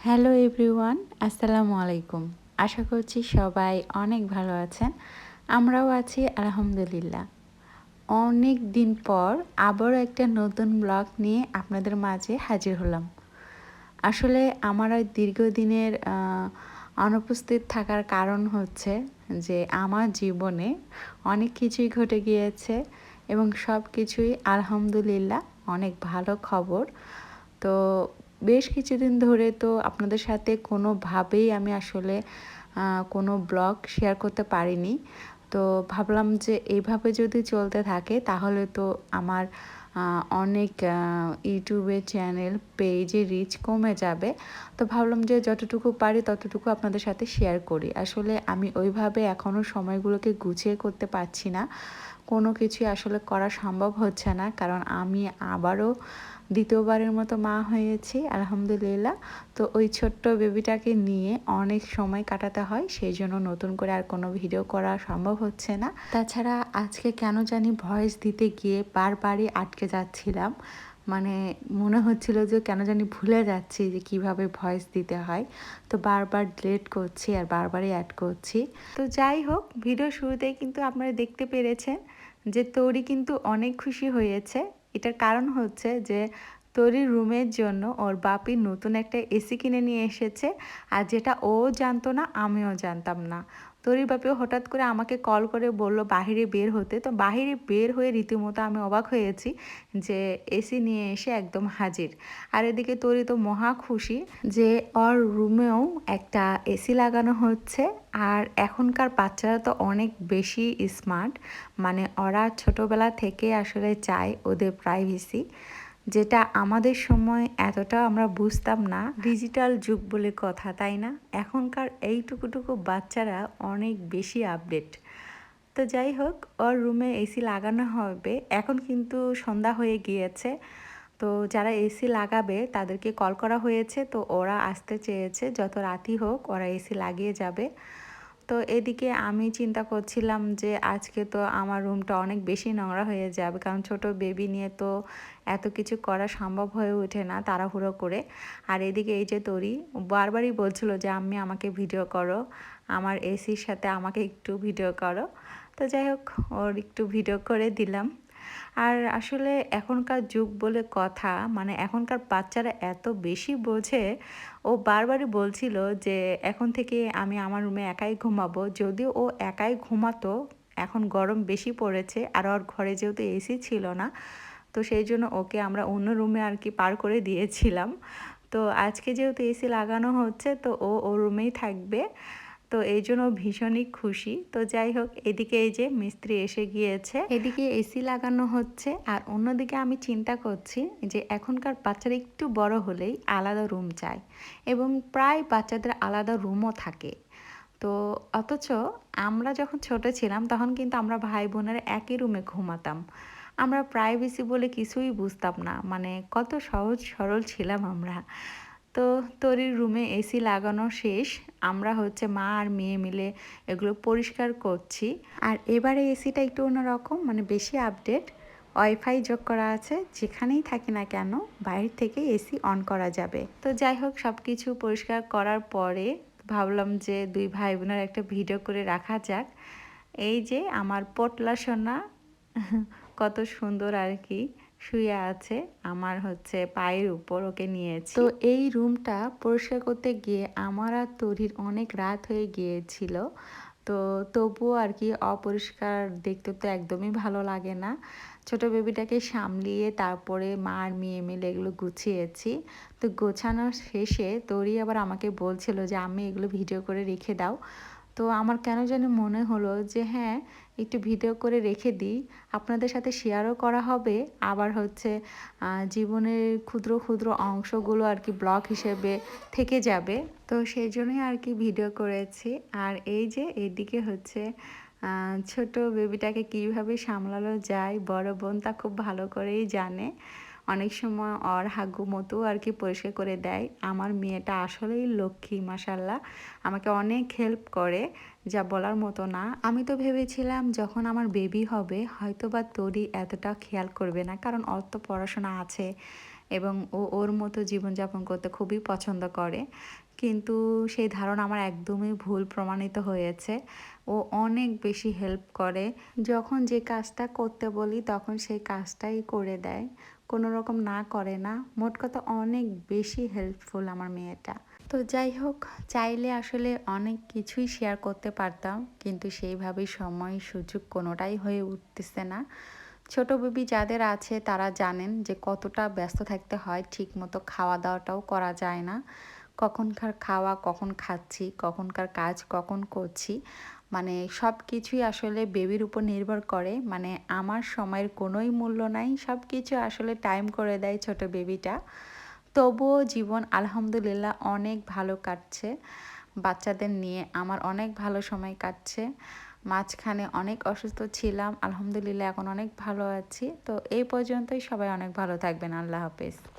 Hello everyone, আসসালামু আলাইকুম। আশা করছি সবাই অনেক ভালো আছেন। আমরাও আছি আলহামদুলিল্লাহ। অনেক দিন পর আবারও একটা নতুন ব্লগ নিয়ে আপনাদের মাঝে হাজির হলাম। আসলে আমার ওই দীর্ঘদিনের অনুপস্থিত থাকার কারণ হচ্ছে যে আমার জীবনে অনেক কিছুই ঘটে গিয়েছে এবং সব কিছুই আলহামদুলিল্লাহ অনেক ভালো খবর। তো বেশ কিছুদিন ধরে তো আপনাদের সাথে কোনোভাবেই আমি আসলে কোনো ব্লগ শেয়ার করতে পারিনি। তো ভাবলাম যে এইভাবে যদি চলতে থাকে তাহলে তো আমার অনেক ইউটিউবের চ্যানেল পেজে রিচ কমে যাবে। তো ভাবলাম যে যতটুকু পারি ততটুকু আপনাদের সাথে শেয়ার করি। আসলে আমি ওইভাবে এখনও সময়গুলোকে গুছিয়ে করতে পারছি না। কোনো কিছুই আসলে করা সম্ভব হচ্ছে না, কারণ আমি আবারও দ্বিতীয়বারের মতো মা হয়েছি আলহামদুলিল্লাহ। তো ওই ছোট্ট বেবিটাকে নিয়ে অনেক সময় কাটাতে হয়, সেই জন্য নতুন করে আর কোনো ভিডিও করা সম্ভব হচ্ছে না। তাছাড়া আজকে কেন জানি ভয়েস দিতে গিয়ে বারবারই আটকে যাচ্ছিলাম। মানে মনে হচ্ছিল যে কেন জানি ভুলে যাচ্ছি যে কিভাবে ভয়েস দিতে হয়। তো বারবার ডিলিট করছি আর বারবারই অ্যাড করছি। তো যাই হোক, ভিডিও শুরুতেই কিন্তু আপনারা দেখতে পেরেছেন যে তরি কিন্তু অনেক খুশি হয়েছে। এটার কারণ হচ্ছে যে তরির রুমের জন্য ওর বাপি নতুন একটা এসি কিনে নিয়ে এসেছে, আর যেটা ও জানতো না, আমিও জানতাম না। তরির বাপিও হঠাৎ করে আমাকে কল করে বলল বাহিরে বের হতে। তো বাহিরে বের হয়ে রীতিমতো আমি অবাক হয়েছি যে এসি নিয়ে এসে একদম হাজির। আর এদিকে তরি তো মহা খুশি যে ওর রুমেও একটা এসি লাগানো হচ্ছে। আর এখনকার বাচ্চারা তো অনেক বেশি স্মার্ট, মানে ওরা ছোটোবেলা থেকে আসলে চায় ওদের প্রাইভেসি, যেটা আমাদের সময় এতটা আমরা বুঝতাম না। ডিজিটাল যুগ বলে কথা, তাই না? এখনকার এইটুকুটুকু বাচ্চারা অনেক বেশি আপডেট। তো যাই হোক, ওর রুমে এসি লাগানো হবে। এখন কিন্তু সন্ধ্যা হয়ে গিয়েছে। তো যারা এসি লাগাবে তাদেরকে কল করা হয়েছে, তো ওরা আসতে চেয়েছে, যত রাতই হোক ওরা এসি লাগিয়ে যাবে। তো এদিকে আমি চিন্তা করছিলাম যে আজকে তো আমার রুমটা অনেক বেশি নোংরা হয়ে যাবে, কারণ ছোট বেবি নিয়ে তো এত কিছু করা সম্ভব হয়ে ওঠে না তাড়াহুড়ো করে। আর এদিকে এই যে তরি বারবারই বলছিল যে আম্মি আমাকে ভিডিও করো, আমার এসির সাথে আমাকে একটু ভিডিও করো। তো যাই হোক, ওর একটু ভিডিও করে দিলাম। আর আসলে এখনকার যুগ বলে কথা, মানে এখনকার বাচ্চারা এত বেশি বোঝে। ও বারবারই বলছিল যে এখন থেকে আমি আমার রুমে একাই ঘুমাবো। যদিও ও একাই ঘুমাতো, এখন গরম বেশি পড়েছে আর ওর ঘরে যেহেতু এসি ছিল না, তো সেই জন্য ওকে আমরা অন্য রুমে আর কি পার করে দিয়েছিলাম। তো আজকে যেহেতু এসি লাগানো হচ্ছে, তো ও ওর রুমেই থাকবে। তো এই জন্য ভীষণই খুশি। তো যাই হোক, এদিকে এই যে মিস্ত্রি এসে গিয়েছে, এদিকে এসি লাগানো হচ্ছে। আর অন্যদিকে আমি চিন্তা করছি যে এখনকার বাচ্চারা একটু বড় হলেই আলাদা রুম চায়, এবং প্রায় বাচ্চাদের আলাদা রুমও থাকে। তো অথচ আমরা যখন ছোট ছিলাম তখন কিন্তু আমরা ভাই বোনেরা একই রুমে ঘুমাতাম। আমরা প্রাইভেসি বলে কিছুই বুঝতাম না, মানে কত সহজ সরল ছিলাম আমরা। তো তরির রুমে এসি লাগানো শেষ। আমরা হচ্ছে মা আর মেয়ে মিলে এগুলো পরিষ্কার করছি। আর এবারে এসিটা একটু অন্যরকম, মানে বেশি আপডেট। ওয়াইফাই যোগ করা আছে, যেখানেই থাকি না কেন বাইরে থেকে এসি অন করা যাবে। তো যাই হোক, সব কিছু পরিষ্কার করার পরে ভাবলাম যে দুই ভাই বোনের একটা ভিডিও করে রাখা যাক। এই যে আমার পোটলা সোনা কত সুন্দর আর কি শুয়ে আছে আমার হচ্ছে পায়ের উপর, ওকে নিয়েছি। তো এই রুমটা পরিষ্কার করতে গিয়ে আমার আর তরির অনেক রাত হয়ে গিয়েছিল। তো তবুও আর কি অপরিষ্কার দেখতে তো একদমই ভালো লাগে না। ছোট বেবিটাকে সামলিয়ে তারপরে মা আর মেয়ে মিলে এগুলো গুছিয়েছি। তো গোছানোর শেষে তরি আবার আমাকে বলছিল যে আমি এগুলো ভিডিও করে রেখে দাও। তো আমার কেন জানি মনে হলো যে হ্যাঁ, একটু ভিডিও করে রেখে দিই, আপনাদের সাথে শেয়ারও করা হবে, আবার হচ্ছে জীবনের ক্ষুদ্র ক্ষুদ্র অংশগুলো আর কি ব্লগ হিসেবে থেকে যাবে। তো সেই জন্যই আর কি ভিডিও করেছি। আর এই যে এইদিকে হচ্ছে ছোট বেবিটাকে কীভাবে সামলানো যায় বড় বোন তা খুব ভালো করেই জানে। অনেক সময় ওর হাগু মতো আর কি পরিষ্কার করে দেয়। আমার মেয়েটা আসলেই লক্ষ্মী, মাশাল্লাহ, আমাকে অনেক হেল্প করে, যা বলার মতো না। আমি তো ভেবেছিলাম যখন আমার বেবি হবে হয়তো বা তরি এতটা খেয়াল করবে না, কারণ ওর তো পড়াশোনা আছে, এবং ও ওর মতো জীবনযাপন করতে খুবই পছন্দ করে। কিন্তু সেই ধারণা আমার একদমই ভুল প্রমাণিত হয়েছে। ও অনেক বেশি হেল্প করে। যখন যে কাজটা করতে বলি তখন সেই কাজটাই করে দেয়। কোনো রকম না করে না। মোট কথা অনেক বেশি হেল্পফুল আমার মেয়েটা। তো যাই হোক, চাইলে আসলে অনেক কিছুই শেয়ার করতে পারতাম, কিন্তু সেইভাবেই সময় সুযোগ কোনোটাই হয়ে উঠতেছে না। ছোট বেবি যাদের আছে তারা জানেন যে কতটা ব্যস্ত থাকতে হয়, ঠিকমতো খাওয়া দাওয়াটাও করা যায় না। কখনকার খাওয়া কখন খাচ্ছি, কখনকার কাজ কখন করছি, মানে সব কিছুই আসলে বেবির উপর নির্ভর করে। মানে আমার সময়ের কোনোই মূল্য নাই, সব কিছু আসলে টাইম করে দেয় ছোট বেবিটা। তবুও জীবন আলহামদুলিল্লাহ অনেক ভালো কাটছে। বাচ্চাদের নিয়ে আমার অনেক ভালো সময় কাটছে। মাঝখানে অনেক অসুস্থ ছিলাম, আলহামদুলিল্লাহ এখন অনেক ভালো আছি। তো এই পর্যন্তই, সবাই অনেক ভালো থাকবেন। আল্লাহ হাফেজ।